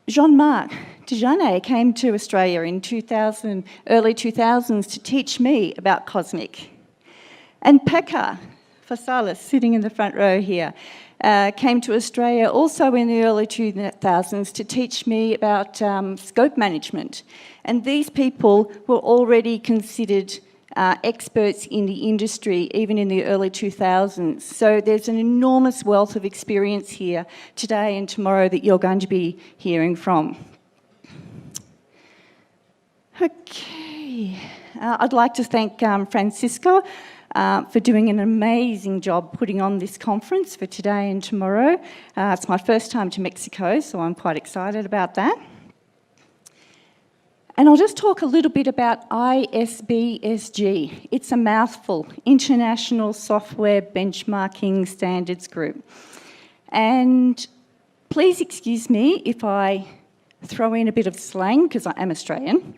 Jean-Marc Dejanet came to Australia in early 2000s to teach me about cosmic. And Pekka Fasalis, sitting in the front row here, came to Australia also in the early 2000s to teach me about scope management. And these people were already considered experts in the industry, even in the early 2000s. So there's an enormous wealth of experience here today and tomorrow that you're going to be hearing from. Okay, I'd like to thank Francisco for doing an amazing job putting on this conference for today and tomorrow. It's my first time to Mexico, so I'm quite excited about that. And I'll just talk a little bit about ISBSG. It's a mouthful, International Software Benchmarking Standards Group. And please excuse me if I throw in a bit of slang, because I am Australian.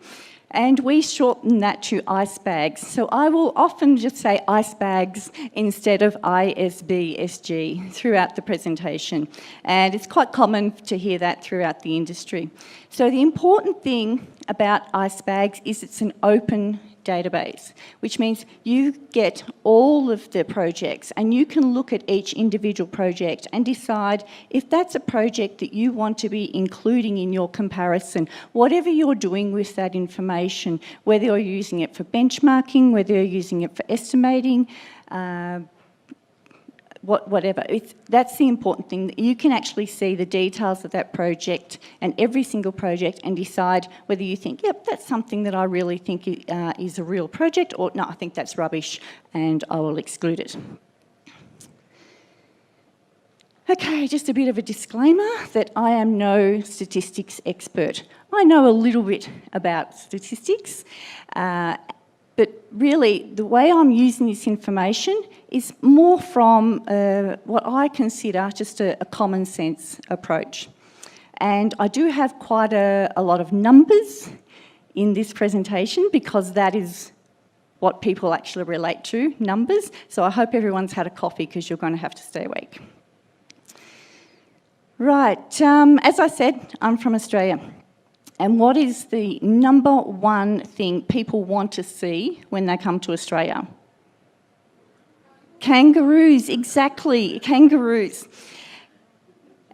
And we shorten that to ice bags. So I will often just say ice bags instead of ISBSG throughout the presentation. And it's quite common to hear that throughout the industry. So the important thing about ice bags is it's an open database, which means you get all of the projects and you can look at each individual project and decide if that's a project that you want to be including in your comparison, whatever you're doing with that information, whether you're using it for benchmarking, whether you're using it for estimating, whatever. That's the important thing, that you can actually see the details of that project and every single project and decide whether you think, yep, that's something that I really think is a real project, or no, I think that's rubbish and I will exclude it. Okay, just a bit of a disclaimer that I am no statistics expert. I know a little bit about statistics, but really the way I'm using this information is more from what I consider just a common sense approach. And I do have quite a lot of numbers in this presentation because that is what people actually relate to, numbers. So I hope everyone's had a coffee because you're going to have to stay awake. Right, as I said, I'm from Australia. And what is the number one thing people want to see when they come to Australia? Kangaroos, exactly, kangaroos.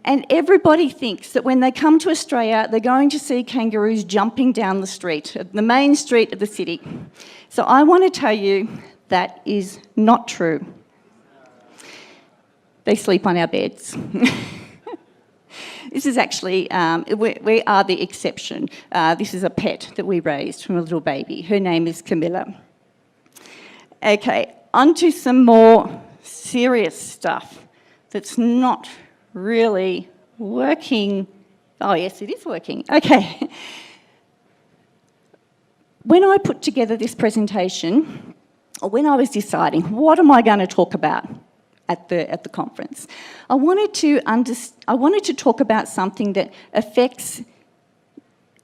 And everybody thinks that when they come to Australia, they're going to see kangaroos jumping down the street, the main street of the city. So I want to tell you that is not true. They sleep on our beds. This is actually, we are the exception. This is a pet that we raised from a little baby. Her name is Camilla. Okay, on to some more serious stuff that's not really working. Oh yes, it is working. Okay. When I put together this presentation, or when I was deciding what am I going to talk about at the conference, I wanted to talk about something that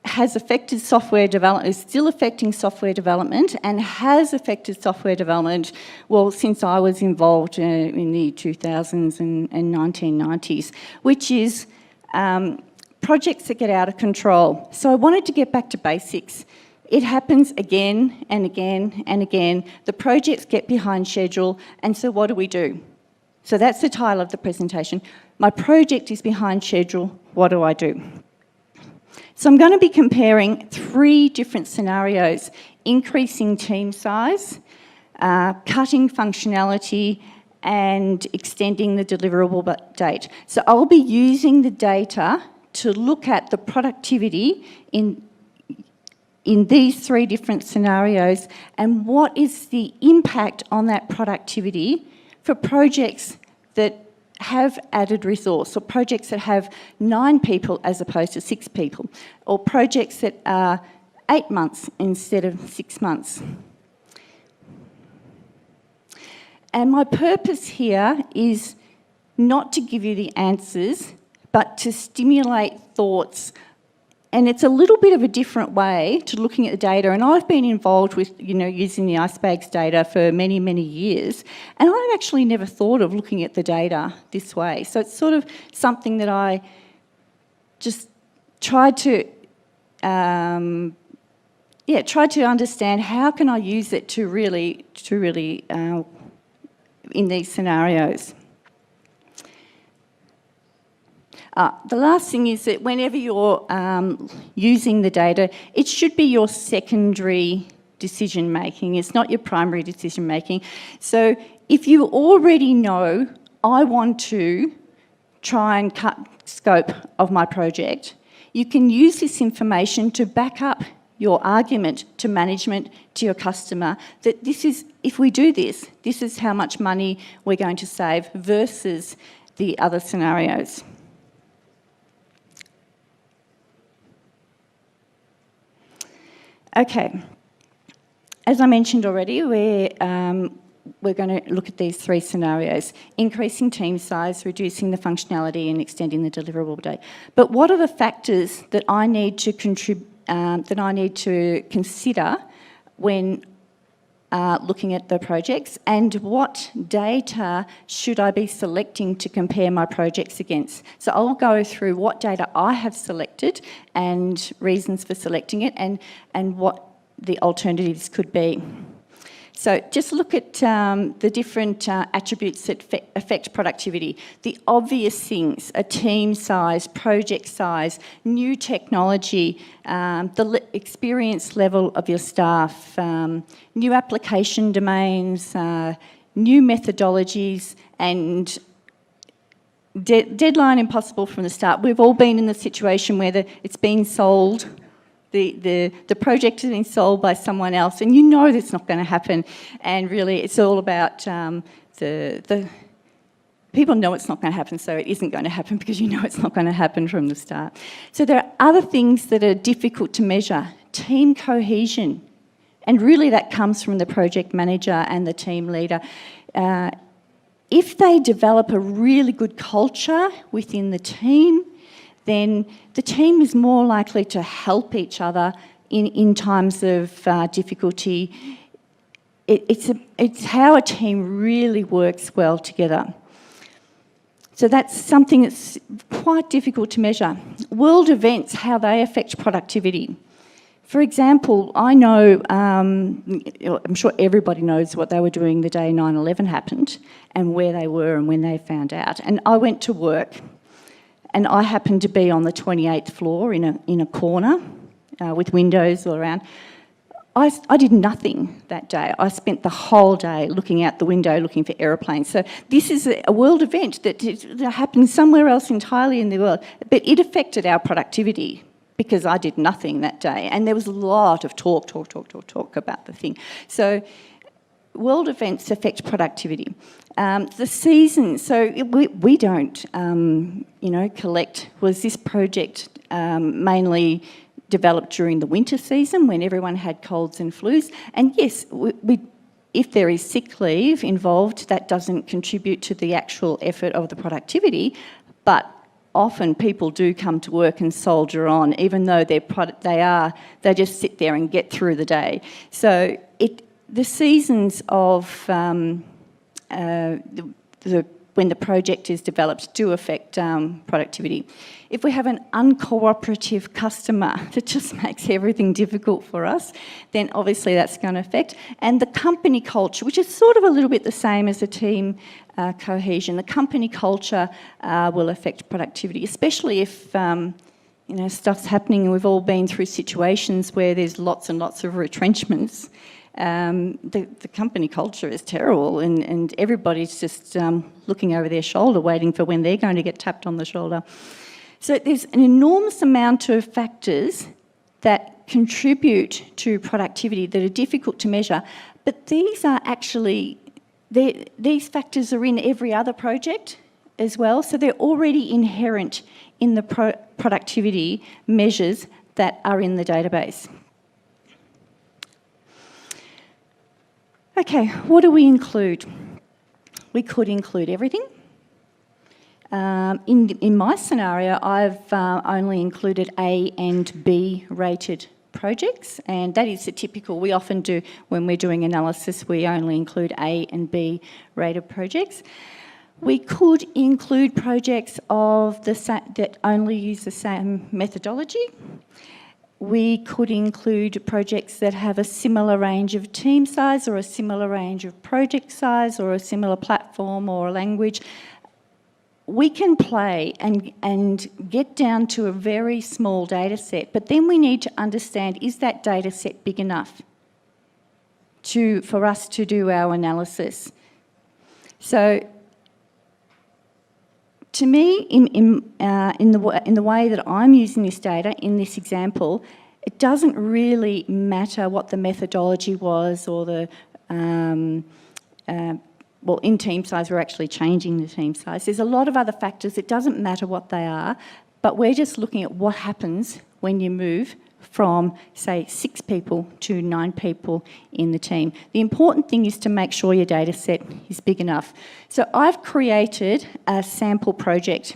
has affected software development, is still affecting software development, and has affected software development, well, since I was involved in the 2000s and 1990s, which is projects that get out of control. So I wanted to get back to basics. It happens again and again and again. The projects get behind schedule, and so what do? So that's the title of the presentation. My project is behind schedule, what do I do? So I'm going to be comparing 3 different scenarios: increasing team size, cutting functionality, and extending the deliverable date. So I'll be using the data to look at the productivity in these 3 different scenarios and what is the impact on that productivity for projects that have added resource, or projects that have 9 people as opposed to 6 people, or projects that are 8 months instead of 6 months. And my purpose here is not to give you the answers, but to stimulate thoughts. And it's a little bit of a different way to looking at the data. And I've been involved with, using the icebags data for many, many years. And I've actually never thought of looking at the data this way. So it's sort of something that I just tried to understand how can I use it to really in these scenarios. The last thing is that whenever you're using the data, it should be your secondary decision making. It's not your primary decision making. So if you already know, I want to try and cut scope of my project, you can use this information to back up your argument to management, to your customer, that this is, if we do this, this is how much money we're going to save versus the other scenarios. Okay, as I mentioned already, we're going to look at these three scenarios: increasing team size, reducing the functionality and extending the deliverable date. But what are the factors that I need to consider when looking at the projects, and what data should I be selecting to compare my projects against? So I'll go through what data I have selected and reasons for selecting it, and what the alternatives could be. So just look at the different attributes that affect productivity. The obvious things are team size, project size, new technology, the experience level of your staff, new application domains, new methodologies, and deadline impossible from the start. We've all been in the situation where it's been sold. The project has been sold by someone else, and you know that's not going to happen. And really, it's all about the people know it's not going to happen, so it isn't going to happen because you know it's not going to happen from the start. So there are other things that are difficult to measure. Team cohesion, and really that comes from the project manager and the team leader. If they develop a really good culture within the team, then the team is more likely to help each other in times of difficulty. It's how a team really works well together. So that's something that's quite difficult to measure. World events, how they affect productivity. For example, I know, I'm sure everybody knows what they were doing the day 9/11 happened and where they were and when they found out. And I went to work, and I happened to be on the 28th floor in a corner with windows all around. I did nothing that day. I spent the whole day looking out the window, looking for aeroplanes. So this is a world event that happened somewhere else entirely in the world, but it affected our productivity because I did nothing that day. And there was a lot of talk about the thing. So world events affect productivity. The seasons, so we don't, collect. Was this project mainly developed during the winter season when everyone had colds and flus? And yes, if there is sick leave involved, that doesn't contribute to the actual effort of the productivity, but often people do come to work and soldier on, even though they just sit there and get through the day. So the seasons of when the project is developed do affect productivity. If we have an uncooperative customer that just makes everything difficult for us, then obviously that's going to affect. And the company culture, which is sort of a little bit the same as the team cohesion, the company culture will affect productivity, especially if stuff's happening and we've all been through situations where there's lots and lots of retrenchments. The company culture is terrible, and everybody's just looking over their shoulder waiting for when they're going to get tapped on the shoulder. So there's an enormous amount of factors that contribute to productivity that are difficult to measure, but these are actually, these factors are in every other project as well, so they're already inherent in the productivity measures that are in the database. Okay, what do we include? We could include everything. In my scenario, I've only included A and B rated projects, and that is the typical. We often do, when we're doing analysis, we only include A and B rated projects. We could include projects that only use the same methodology. We could include projects that have a similar range of team size or a similar range of project size or a similar platform or a language. We can play and get down to a very small data set, but then we need to understand, is that data set big enough for us to do our analysis? So, to me, in the way that I'm using this data in this example, it doesn't really matter what the methodology was or the, well, in team size, we're actually changing the team size. There's a lot of other factors. It doesn't matter what they are, but we're just looking at what happens when you move from, say, 6 people to 9 people in the team. The important thing is to make sure your data set is big enough. So I've created a sample project.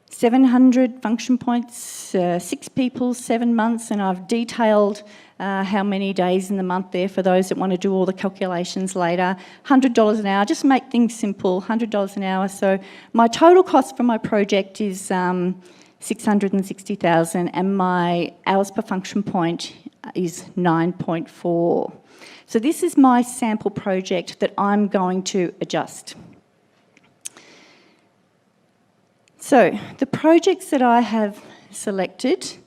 700 function points, 6 people, 7 months, and I've detailed how many days in the month there for those that want to do all the calculations later. $100 an hour, just make things simple, $100 an hour. So my total cost for my project is $660,000, and my hours per function point is 9.4. So this is my sample project that I'm going to adjust. So the projects that I have selected,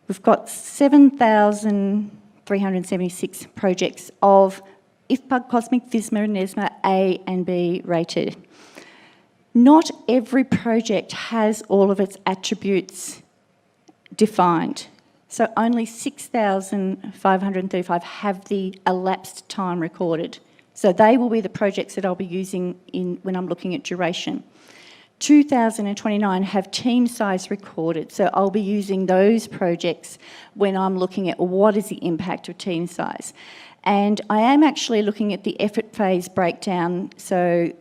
we've got 7,376 projects of IFPUG, Cosmic, FISMA and NESMA A and B rated. Not every project has all of its attributes defined. So only 6,535 have the elapsed time recorded. So they will be the projects that I'll be using when I'm looking at duration. 2,029 have team size recorded. So I'll be using those projects when I'm looking at what is the impact of team size. And I am actually looking at the effort phase breakdown. So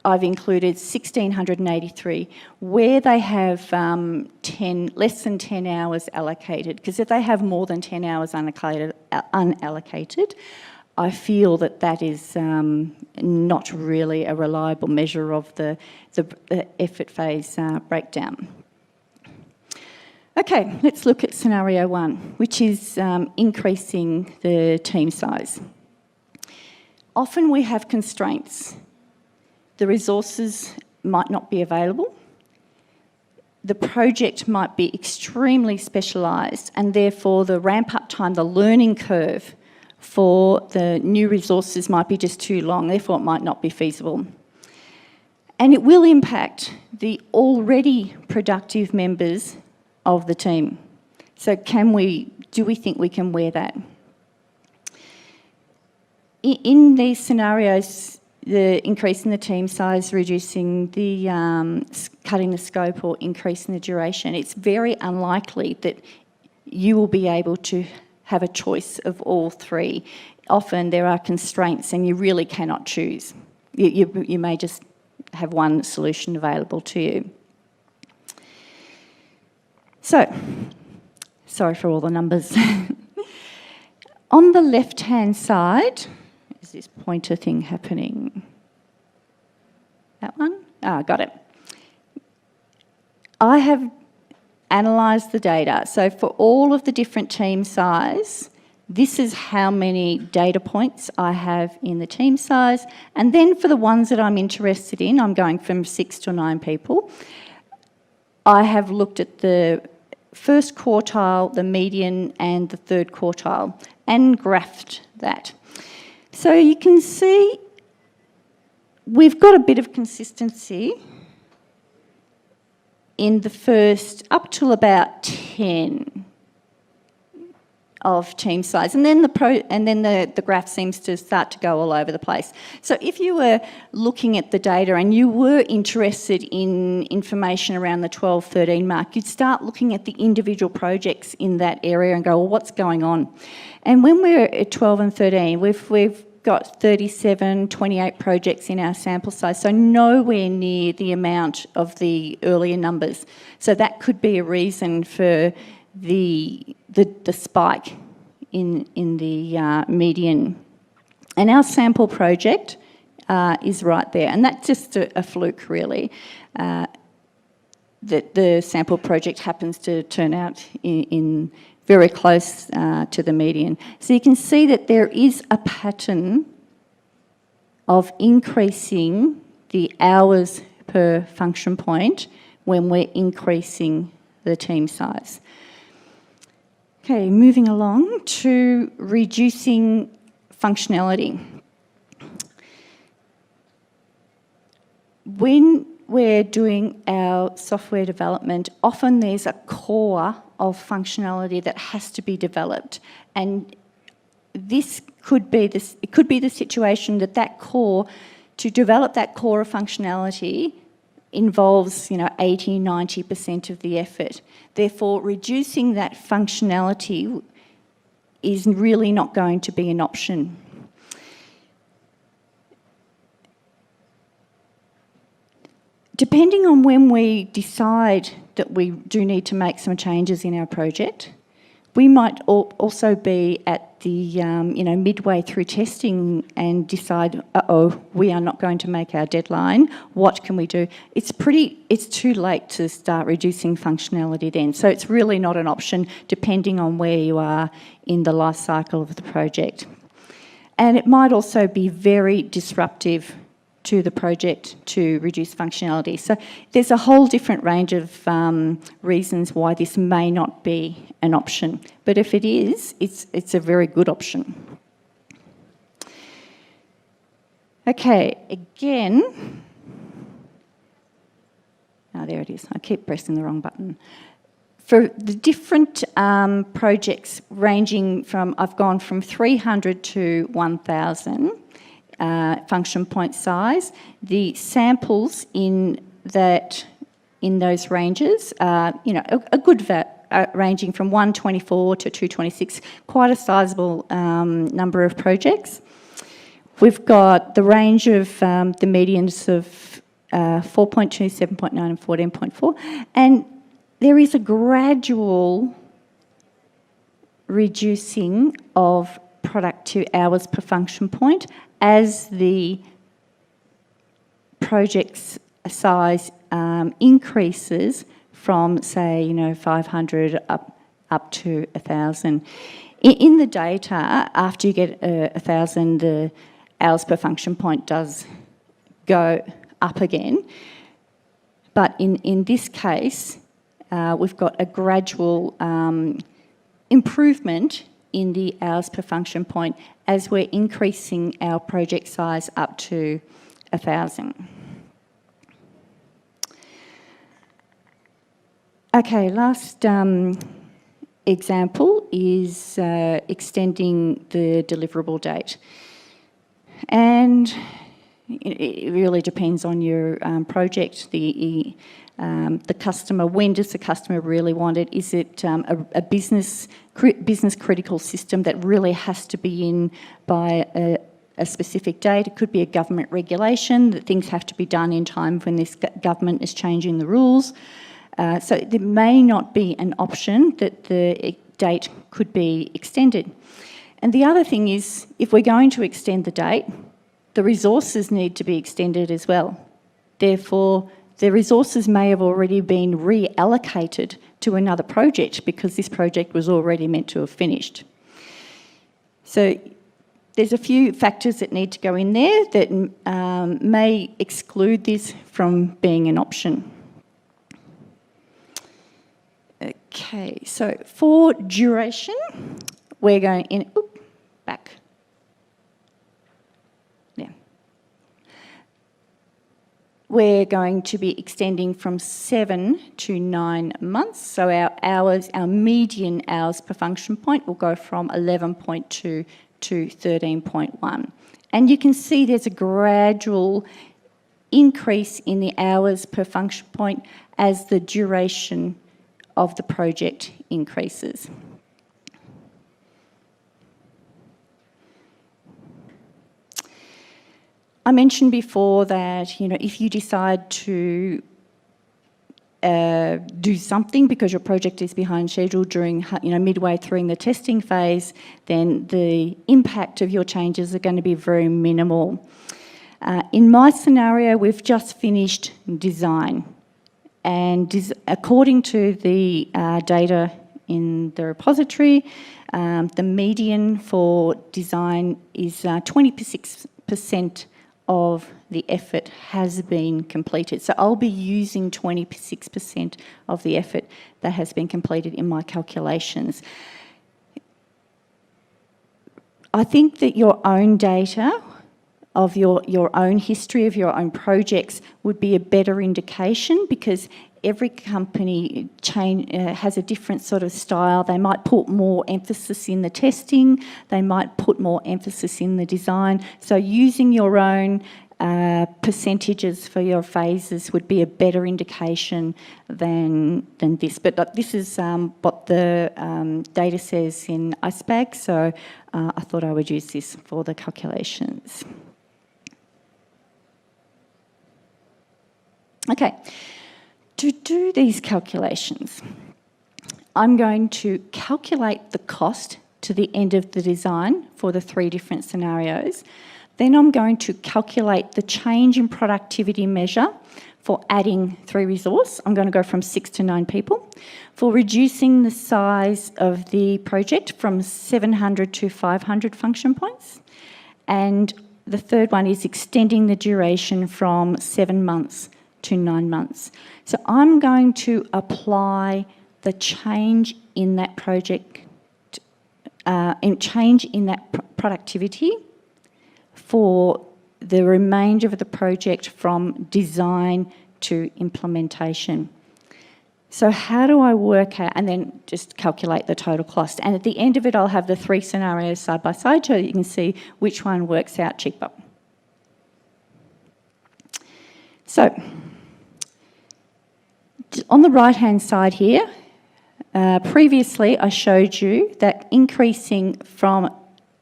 I've included 1,683 where they have less than 10 hours allocated, because if they have more than 10 hours unallocated, I feel that is not really a reliable measure of the effort phase breakdown. Okay, let's look at scenario 1, which is increasing the team size. Often we have constraints. The resources might not be available. The project might be extremely specialised, and therefore the ramp-up time, the learning curve for the new resources might be just too long, therefore it might not be feasible. And it will impact the already productive members of the team. So do we think we can wear that? In these scenarios, the increase in the team size, reducing the, cutting the scope or increasing the duration, it's very unlikely that you will be able to have a choice of all 3. Often there are constraints and you really cannot choose. You may just have one solution available to you. So, sorry for all the numbers. On the left-hand side, is this pointer thing happening? That one? Ah, got it. I have analysed the data. So for all of the different team size, this is how many data points I have in the team size. And then for the ones that I'm interested in, I'm going from 6 to 9 people. I have looked at the first quartile, the median, and the third quartile, and graphed that. So you can see we've got a bit of consistency in the first up till about 10 of team size, and then the graph seems to start to go all over the place. So if you were looking at the data and you were interested in information around the 12, 13 mark, you'd start looking at the individual projects in that area and go, well, what's going on? And when we're at 12 and 13, we've got 37, 28 projects in our sample size, so nowhere near the amount of the earlier numbers. So that could be a reason for the spike in the median. And our sample project is right there. And that's just a fluke, really, that the sample project happens to turn out in very close to the median. So you can see that there is a pattern of increasing the hours per function point when we're increasing the team size. Okay, moving along to reducing functionality. When we're doing our software development, often there's a core of functionality that has to be developed, and this could be it could be the situation that core, to develop that core of functionality involves 80-90% of the effort. Therefore, reducing that functionality is really not going to be an option. Depending on when we decide that we do need to make some changes in our project, we might also be at the midway through testing and decide, we are not going to make our deadline. What can we do? It's too late to start reducing functionality then. So it's really not an option depending on where you are in the life cycle of the project. And it might also be very disruptive to the project to reduce functionality. So there's a whole different range of reasons why this may not be an option. But if it is, it's a very good option. Okay, again, there it is. I keep pressing the wrong button. For the different projects ranging from, I've gone from 300 to 1,000, function point size. The samples in those ranges are, a good ranging from 124 to 226, quite a sizable number of projects. We've got the range of the medians of 4.2, 7.9 and 14.4, and there is a gradual reducing of productive hours per function point as the project's size increases from, say, 500 up to 1,000. In the data, after you get 1,000, the hours per function point does go up again. But in this case, we've got a gradual improvement in the hours per function point as we're increasing our project size up to 1,000. Okay, last example is extending the deliverable date. And it really depends on your project, the customer. When does the customer really want it? Is it a business critical system that really has to be in by a specific date? It could be a government regulation that things have to be done in time when this government is changing the rules. So there may not be an option that the date could be extended. And the other thing is, if we're going to extend the date, the resources need to be extended as well. Therefore, the resources may have already been reallocated to another project because this project was already meant to have finished. So there's a few factors that need to go in there that may exclude this from being an option. Okay, so for duration, we're going in, back. We're going to be extending from 7 to 9 months. So our median hours per function point will go from 11.2 to 13.1. And you can see there's a gradual increase in the hours per function point as the duration of the project increases. I mentioned before that, if you decide to do something because your project is behind schedule during, midway through the testing phase, then the impact of your changes are going to be very minimal. In my scenario, we've just finished design. And according to the data in the repository, the median for design is 26% of the effort has been completed. So I'll be using 26% of the effort that has been completed in my calculations. I think that your own data of your own history of your own projects would be a better indication, because every company has a different sort of style. They might put more emphasis in the testing, they might put more emphasis in the design. So using your own percentages for your phases would be a better indication than this. But this is what the data says in ISBSG, so I thought I would use this for the calculations. Okay, to do these calculations, I'm going to calculate the cost to the end of the design for the 3 different scenarios. Then I'm going to calculate the change in productivity measure for adding 3 resource. I'm going to go from 6 to 9 people. For reducing the size of the project from 700 to 500 function points. And the third one is extending the duration from 7 months to 9 months. So I'm going to apply the change in that project, change in that productivity for the remainder of the project from design to implementation. So how do I work out, and then just calculate the total cost. And at the end of it, I'll have the 3 scenarios side by side so you can see which one works out cheaper. So, on the right-hand side here, previously I showed you that increasing from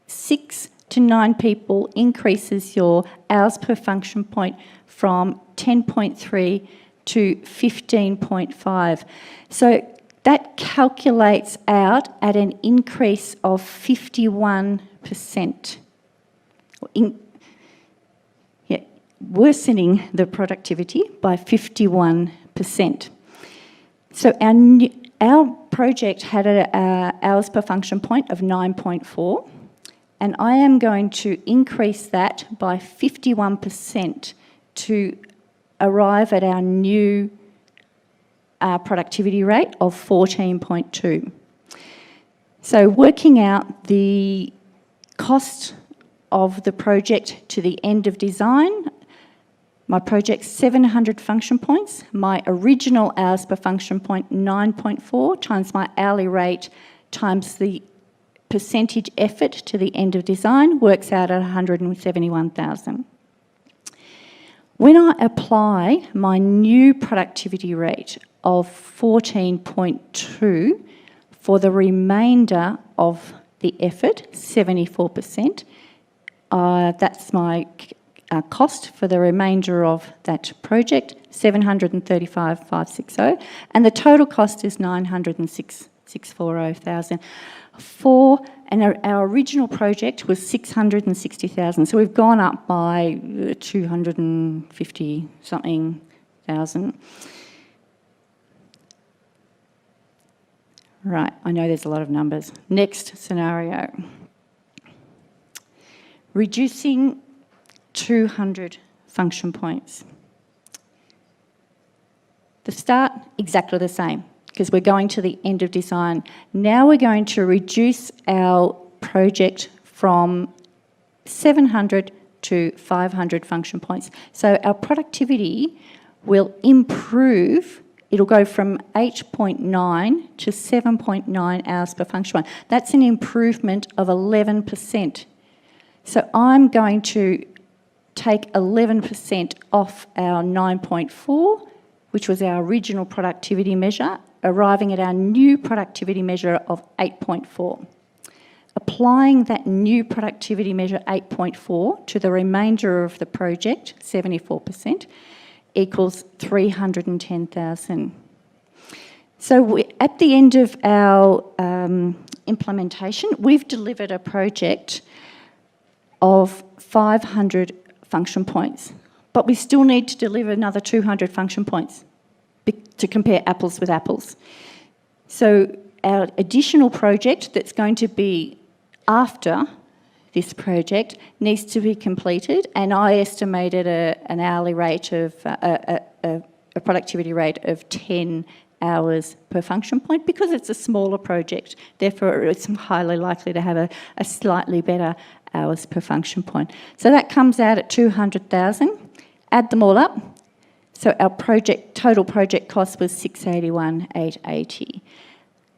6 to 9 people increases your hours per function point from 10.3 to 15.5. So that calculates out at an increase of 51%. Worsening the productivity by 51%. So our project had an hours per function point of 9.4, and I am going to increase that by 51% to arrive at our new productivity rate of 14.2. So working out the cost of the project to the end of design, my project's 700 function points, my original hours per function point 9.4 times my hourly rate times the percentage effort to the end of design works out at 171,000. When I apply my new productivity rate of 14.2 for the remainder of the effort, 74%, that's my cost for the remainder of that project, 735,560, and the total cost is 906,640,000. And our original project was 660,000, so we've gone up by 250 something thousand. Right, I know there's a lot of numbers. Next scenario. Reducing 200 function points. The start, exactly the same, because we're going to the end of design. Now we're going to reduce our project from 700 to 500 function points. So our productivity will improve. It'll go from 8.9 to 7.9 hours per function point. That's an improvement of 11%. So I'm going to take 11% off our 9.4, which was our original productivity measure, arriving at our new productivity measure of 8.4. Applying that new productivity measure 8.4 to the remainder of the project, 74%, equals 310,000. So at the end of our implementation, we've delivered a project of 500 function points, but we still need to deliver another 200 function points to compare apples with apples. So our additional project that's going to be after this project needs to be completed, and I estimated an hourly rate of a productivity rate of 10 hours per function point because it's a smaller project. Therefore, it's highly likely to have a slightly better hours per function point. So that comes out at 200,000. Add them all up. So our total project cost was 681,880.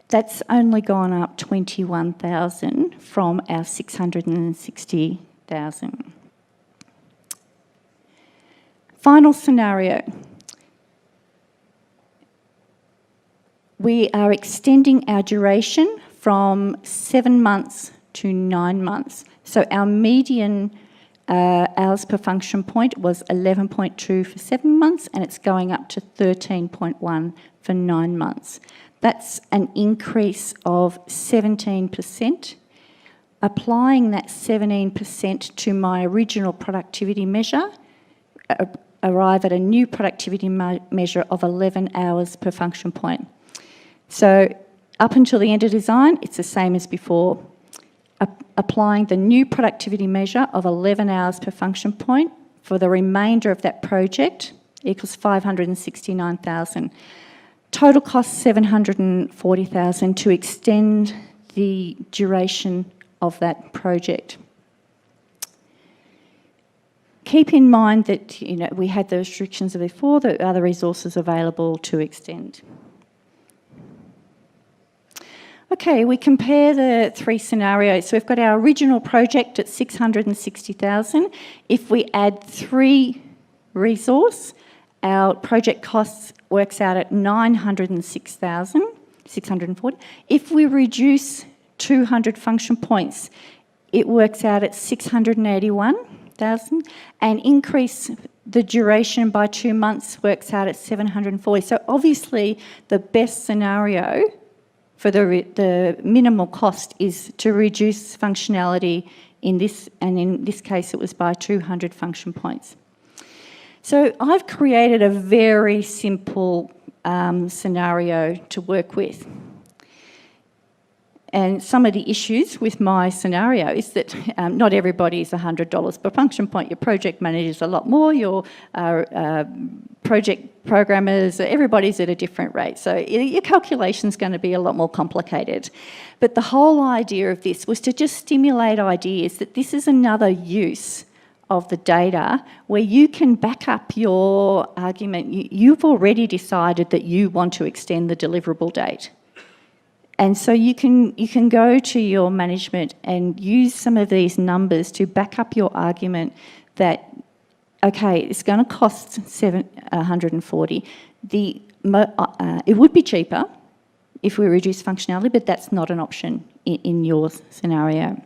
That's only gone up 21,000 from our 660,000. Final scenario. We are extending our duration from 7 months to 9 months. So our median hours per function point was 11.2 for 7 months, and it's going up to 13.1 for 9 months. That's an increase of 17%. Applying that 17% to my original productivity measure, arrive at a new productivity measure of 11 hours per function point. So up until the end of design, it's the same as before. Applying the new productivity measure of 11 hours per function point for the remainder of that project equals 569,000. Total cost 740,000 to extend the duration of that project. Keep in mind that we had the restrictions before, the other resources available to extend. Okay, we compare the three scenarios. So we've got our original project at 660,000. If we add 3 resource, our project costs works out at 906,640. If we reduce 200 function points, it works out at 681,000, and increase the duration by 2 months works out at 740. So obviously the best scenario for the minimal cost is to reduce functionality in this, and in this case it was by 200 function points. So I've created a very simple scenario to work with. And some of the issues with my scenario is that not everybody is $100 per function point. Your project manager's a lot more, your project programmers, everybody's at a different rate. So your calculation's going to be a lot more complicated. But the whole idea of this was to just stimulate ideas that this is another use of the data where you can back up your argument. You've already decided that you want to extend the deliverable date. And so you can go to your management and use some of these numbers to back up your argument that, okay, it's going to cost 140. It would be cheaper if we reduce functionality, but that's not an option in your scenario.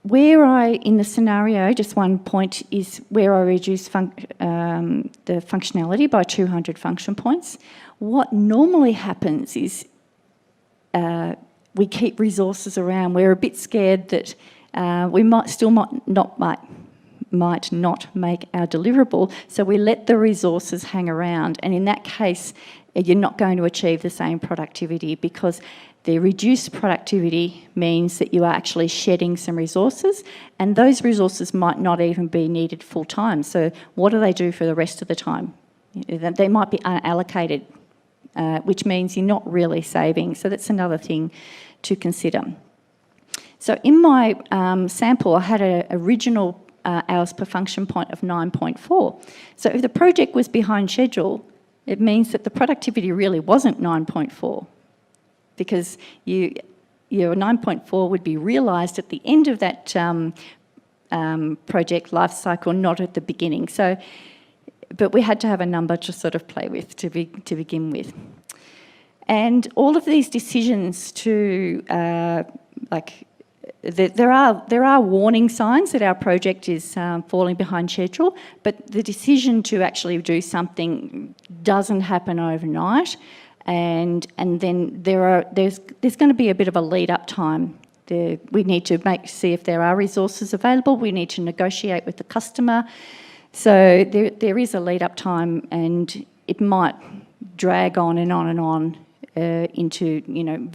In the scenario, just one point, is where I reduce the functionality by 200 function points. What normally happens is we keep resources around. We're a bit scared that we might not make our deliverable, so we let the resources hang around. And in that case, you're not going to achieve the same productivity, because the reduced productivity means that you are actually shedding some resources, and those resources might not even be needed full time. So what do they do for the rest of the time? They might be unallocated, which means you're not really saving. So that's another thing to consider. So in my sample, I had an original hours per function point of 9.4. So if the project was behind schedule, it means that the productivity really wasn't 9.4. Because your 9.4 would be realised at the end of that project life cycle, not at the beginning. So, but we had to have a number to sort of play with to begin with. And all of these decisions to, there are warning signs that our project is falling behind schedule, but the decision to actually do something doesn't happen overnight. And then there's going to be a bit of a lead-up time we need to see if there are resources available. We need to negotiate with the customer. So there is a lead-up time, and it might drag on and on and on into, you know,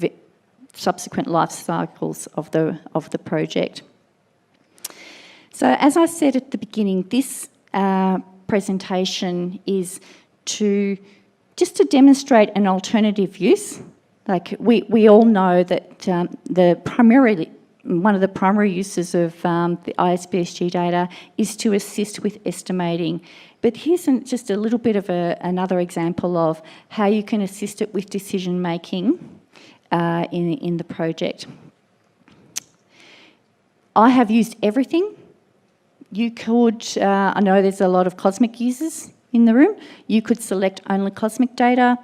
subsequent life cycles of the project. So as I said at the beginning, this presentation is just to demonstrate an alternative use. Like we all know that one of the primary uses of the ISBSG data is to assist with estimating. But here's just a little bit of another example of how you can assist it with decision making in the project. I have used everything. You could, I know there's a lot of cosmic users in the room. You could select only cosmic data.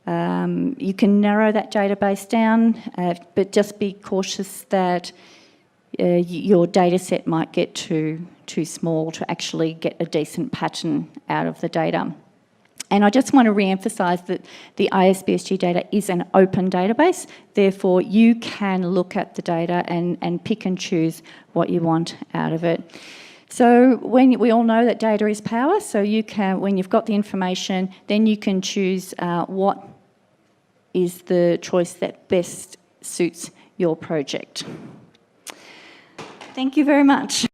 You can narrow that database down, but just be cautious that your data set might get too small to actually get a decent pattern out of the data. And I just want to re-emphasise that the ISBSG data is an open database, therefore you can look at the data and pick and choose what you want out of it. So we all know that data is power, so you can, when you've got the information, then you can choose what is the choice that best suits your project. Thank you very much.